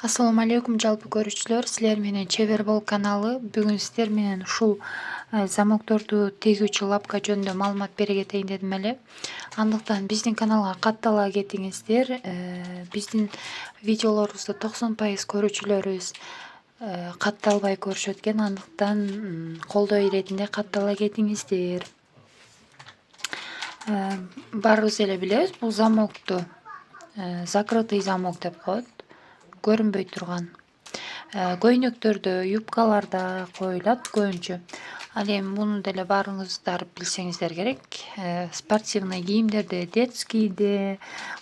Assalomu alaykum жалпы көрүүчүлөр, силер менен Чебер Бол каналы. Бүгүн сиздер менен ушул замокторду тегүүчү лапка жөнүндө маалымат бере кетейин дедим эле. Андыктан биздин каналга каттала кетиңиздер. Биздин видеолорубузду 90% көрүүчүлөрүбүз катталбай көрүшөт экен. Андыктан колдоо иретинде каттала кетиңиздер. Баарыбыз эле билебиз, бул замокту закрытый замок деп коет. Көрүнбөй турган. Көйнөктөрдө, юбкаларда коюлат көбүнчө. Ал эми муну деле баарыңыздар билсеңиздер керек. Спортивный кийимдерде, детскийде,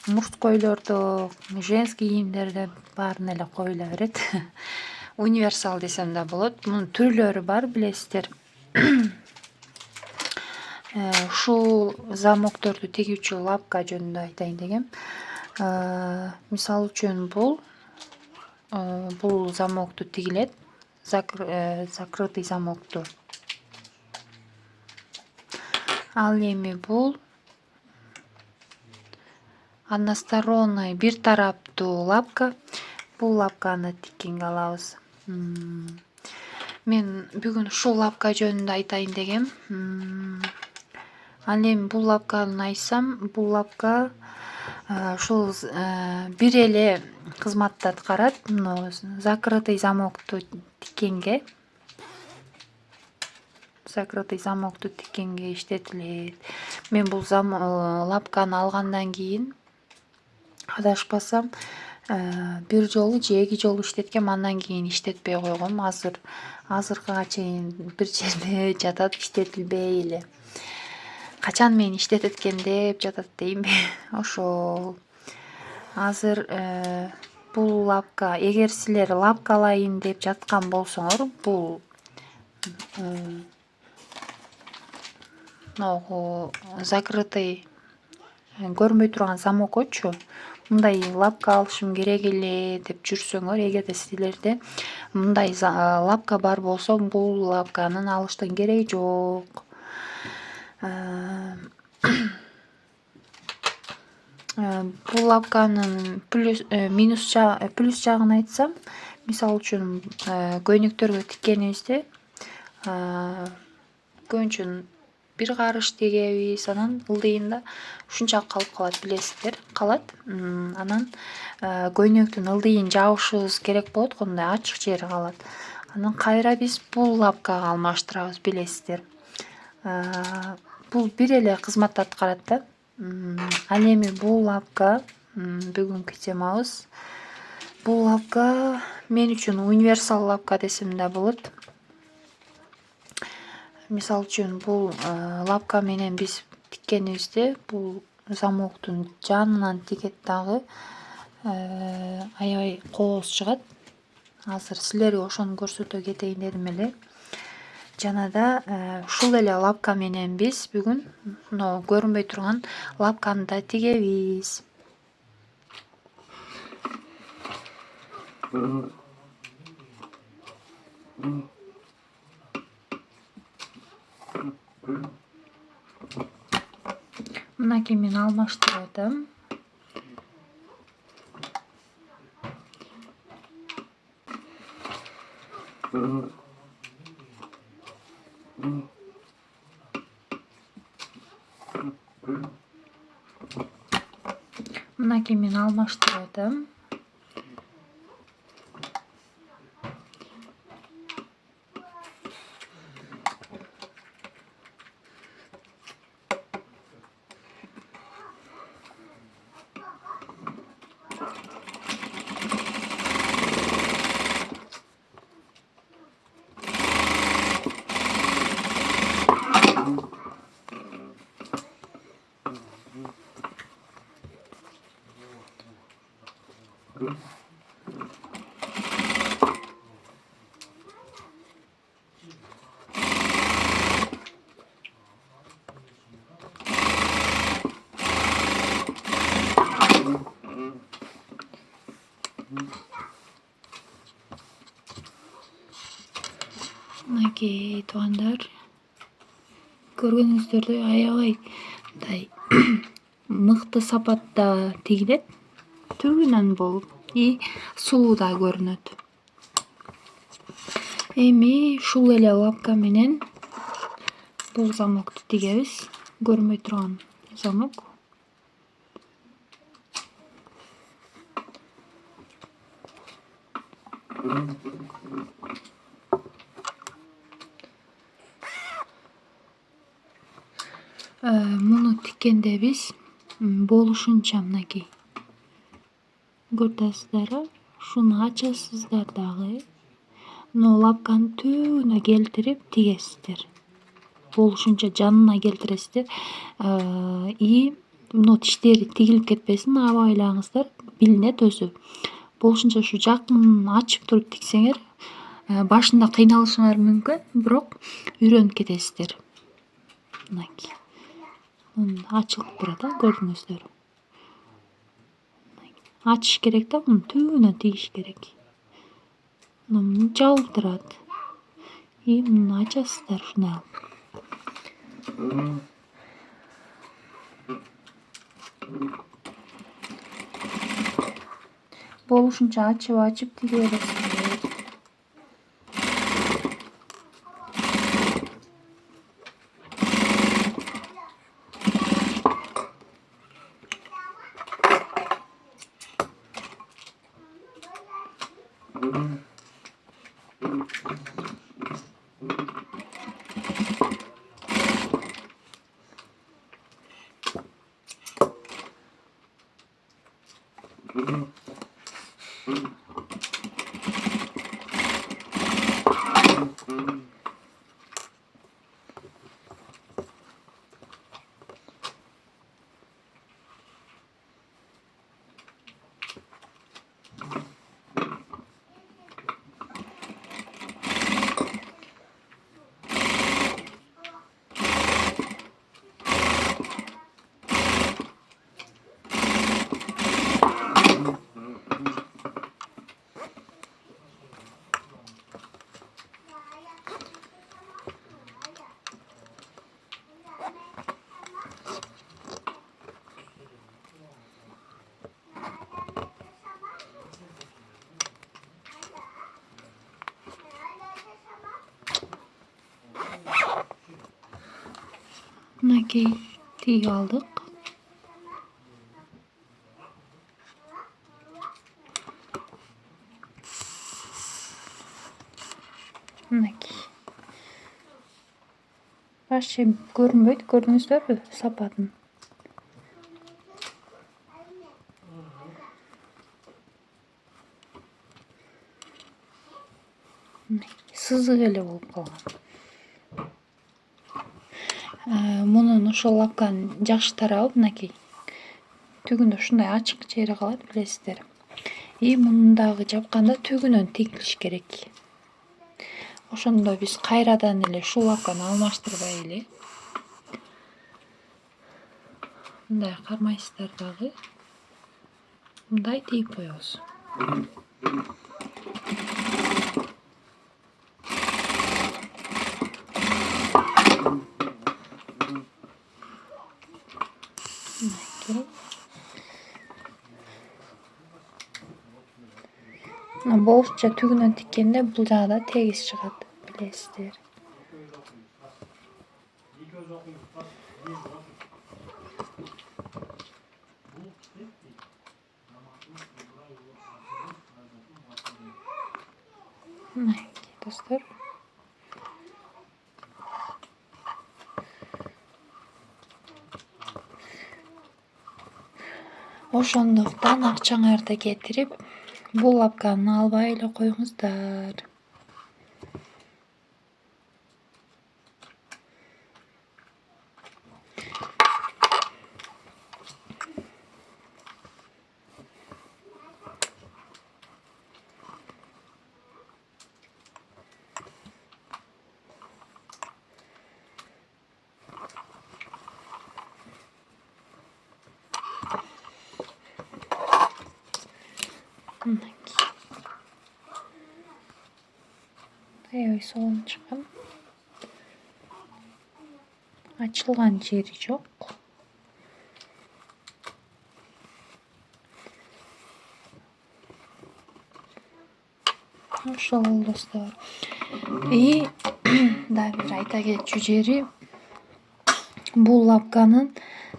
мужскойлордо, женский кийимдерде баарын эле коюла берет. Универсал десем да болот. Мунун түрлөрү бар, билесиздер. Ушул замокторду тегүүчү лапка жөнүндө айтайын дегем. Мисалы үчүн бул замокту тигилет, закрытый замокту. Ал эми бул односторонний, бир тараптуу лапка. Бул лапканы тиккенге алабыз. Мен бүгүн ушул лапка жөнүндө айтайын дегем. Ал эми бул лапканы айтсам, бул лапка ушул бир эле кызматты аткарат. Закрытый замокту тиккенге иштетилет. Мен бул лапканы алгандан кийин адашпасам бир жолу же эки жолу иштеткем, андан кийин иштетпей койгом. Азыркыга чейин бир жерде жатат, иштетилбей эле. Качан мен иштетет экен деп жатат деймби. Ошол. Азыр бул лапка, эгер силер лапка алайын деп жаткан болсоңор, бул закрытый көрүнбөй турган замокочу мындай лапка алышым керек эле деп жүрсөңөр, эгерде силерде мындай лапка бар болсо, бул лапканын алыштын кереги жок. Бул лапканын плюс жагын айтсам, мисалы үчүн көйнөктөргө тиккенибизде көбүнчө бир карыш тигебиз, анан ылдыйында ушунча калып калат, билесиздер, калат. Анан көйнөктүн ылдыйын жабышыбыз керек болот, мындай ачык жери калат. Анан кайра биз бул лапкага алмаштырабыз, билесиздер. Бул бир эле кызматты аткарат да. Ал эми бул лапка, бүгүнкү темабыз. Бул лапка мен үчүн универсал лапка десем да болот. Мисалы үчүн бул лапка менен биз тиккенибизде, бул замоктун жанынан тигет дагы аябай кооз чыгат. Азыр силерге ошону көрсөтө кетейин дедим эле. Жана да ушул эле лапка менен биз бүгүн көрүнбөй турган лапканы да тигебиз. Мынакей мен алмаштырып атам. Мынакей мен алмаштырып атам. Мынакей туугандар, көргөнүңүздөрдөй аябай мындай мыкты сапатта тигилет. Түгүнөн болуп и сулуу да көрүнөт. Эми ушул эле лапка менен бул замокту тигебиз. Көрүнбөй турган замок. Муну тиккенде биз болушунча мынакей көрүп атасыздарбы? Шуну ачасыздар дагы. Мына лапканын түбүнө келтирип тигесиздер. Болушунча жанына келтиресиздер. И мына тиштери тигилип кетпесин, аба айлаңыздар, билинет өзү. Болушунча ушу жакын ачып туруп тиксеңер, башында кыйналышыңар мүмкүн, бирок үйрөнүп кетесиздер. Мынакей. Ачылып турат, көрдүңүздөр. Ачыш керек да, муну түбүнө тигиш керек. Муну жабылып турат. И муну ачасыздар ушундай алып. Болушунча ачып тиге бересиздер. Мынакей тигип алдык. Мынакей. Вообще көрүнбөйт, көрдүңүздөрбү сапатын? Сызык эле болуп калган. Мунун ошол лапканын жакшы тарабы мынакей. Түгүндө ушундай ачык жери калат, билесиздер. И муну дагы жапканда түгүнөн тигилиш керек. Ошондо биз кайрадан эле ушул лапканы алмаштырбай эле мындай кармайсыздар дагы. Мындай тигип коебуз. Болушунча түгүнөн тиккенде бул жагы да тегиз чыгат, билесиздер. Мынакей достор. Ошондуктан акчаңарды кетирип, бул лапканы албай эле коюңуздар. Аябай сонун чыккан. Ачылган жери жок. ошол достор. И дагы бир айта кетчү жери, бул лапканын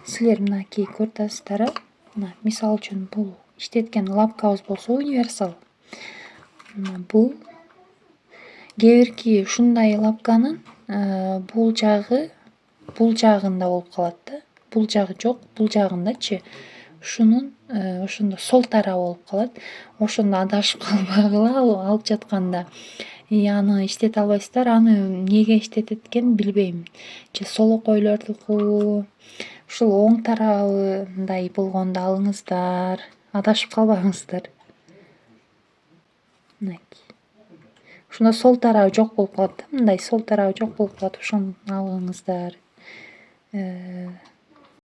силер мынакей көрүп атасыздар. Мына мисалы үчүн бул иштеткен лапкабыз болсо универсал. Бул кээ бирки ушундай лапканын бул жагында болуп калат да. Бул жагы жок, бул жагындачы ушунун ошондо сол тарабы болуп калат. Ошондо адашып калбагыла алып жатканда. Аны иштете албайсыздар. Аны эмнеге иштетет экенин билбейм. Же солокойлордуку, ушул оң тарабындай болгондо алыңыздар. Адашып калбаңыздар. Мынакей. Ошондо сол тарабы жок болуп калат да. Мындай сол тарабы жок болуп калат. Ошону алыңыздар.